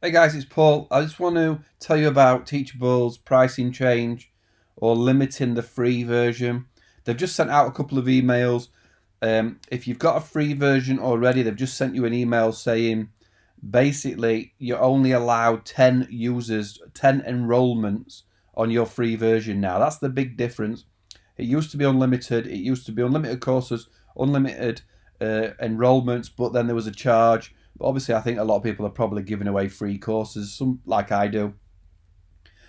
Hey guys, it's Paul. I just want to tell you about Teachable's pricing change or limiting the free version. They've just sent out a couple of emails. If you've got a free version already, they've just sent you an email saying basically you're only allowed 10 users, 10 enrollments on your free version now. That's the big difference. It used to be unlimited. It used to be unlimited courses, unlimited enrollments, but then there was a charge. But obviously, I think a lot of people are probably giving away free courses, some like I do.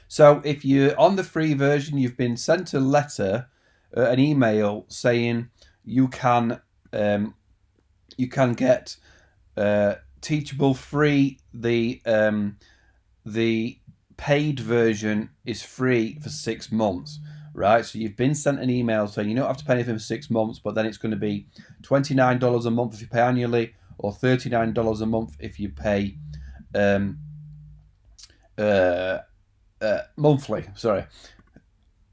So if you're on the free version, you've been sent a letter, an email saying you can um, you can get Teachable free. The paid version is free for 6 months, right? So you've been sent an email saying you don't have to pay anything for 6 months, but then it's going to be $29 a month if you pay annually, or $39 a month if you pay um, uh, monthly. Sorry.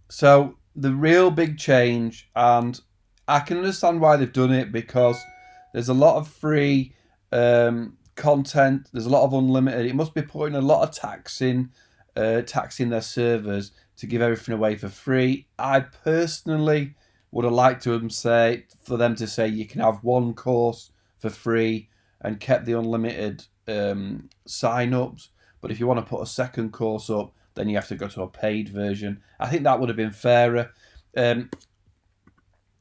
So the real big change, and I can understand why they've done it because there's a lot of free content. There's a lot of unlimited. It must be putting a lot of taxing their servers to give everything away for free. I personally would have liked for them to say you can have one course for free and kept the unlimited sign-ups. But if you want to put a second course up, then you have to go to a paid version. I think that would have been fairer. Um,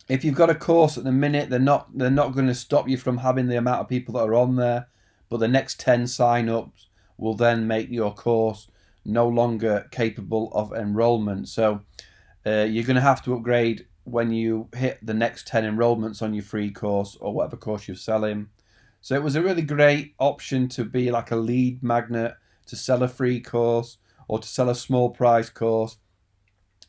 if you've got a course at the minute, they're not going to stop you from having the amount of people that are on there, but the next 10 sign-ups will then make your course no longer capable of enrollment. So you're going to have to upgrade when you hit the next 10 enrollments on your free course or whatever course you're selling. So it was a really great option to be like a lead magnet to sell a free course or to sell a small price course.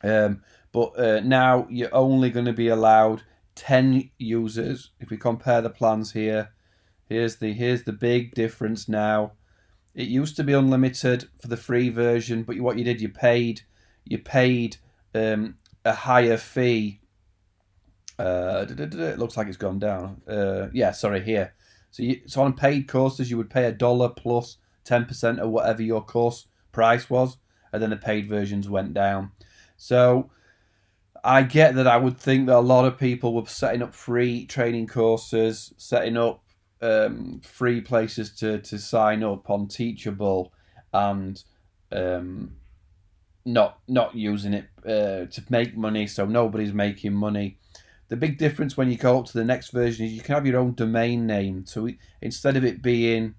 But now you're only going to be allowed 10 users. If we compare the plans here, here's the big difference now. It used to be unlimited for the free version, but what you did, you paid a higher fee. It looks like it's gone down. Yeah, sorry, here. So on paid courses, you would pay $1 plus 10% of whatever your course price was, and then the paid versions went down. So I get that. I would think that a lot of people were setting up free training courses, setting up free places to sign up on Teachable, and um, not using it to make money. So nobody's making money. The big difference when you go up to the next version is you can have your own domain name. So instead of it being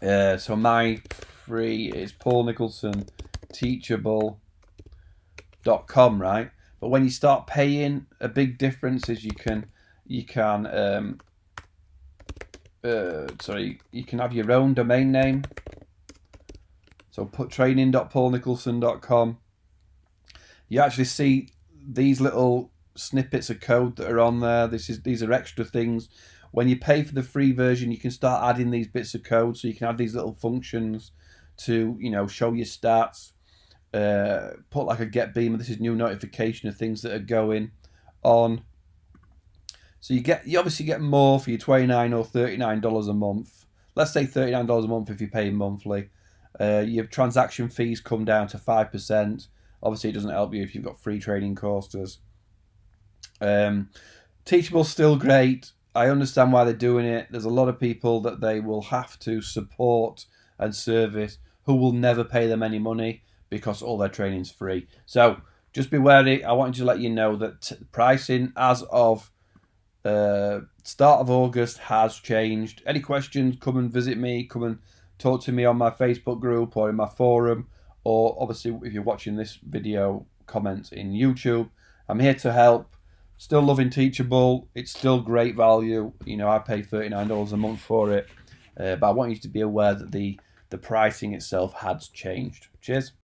so my free is Paul Nicholson Teachable.com, right? But when you start paying, a big difference is you can have your own domain name. So put training.paulnicholson.com. You actually see these little snippets of code that are on there. These are extra things. When you pay for the free version, you can start adding these bits of code, so you can add these little functions to show your stats. Put like a get beamer. This is new notification of things that are going on. So you obviously get more for your $29 or $39 a month. Let's say $39 a month if you're paying monthly. Your transaction fees come down to 5%. Obviously, it doesn't help you if you've got free training courses. Teachable's still great. I understand why they're doing it. There's a lot of people that they will have to support and service who will never pay them any money because all their training's free. So just be wary. I wanted to let you know that pricing as of start of August has changed. Any questions, come and visit me. Come and talk to me on my Facebook group or in my forum, or obviously if you're watching this video, comment in YouTube. I'm here to help. Still loving Teachable. It's still great value. I pay $39 a month for it. But I want you to be aware that the pricing itself has changed. Cheers.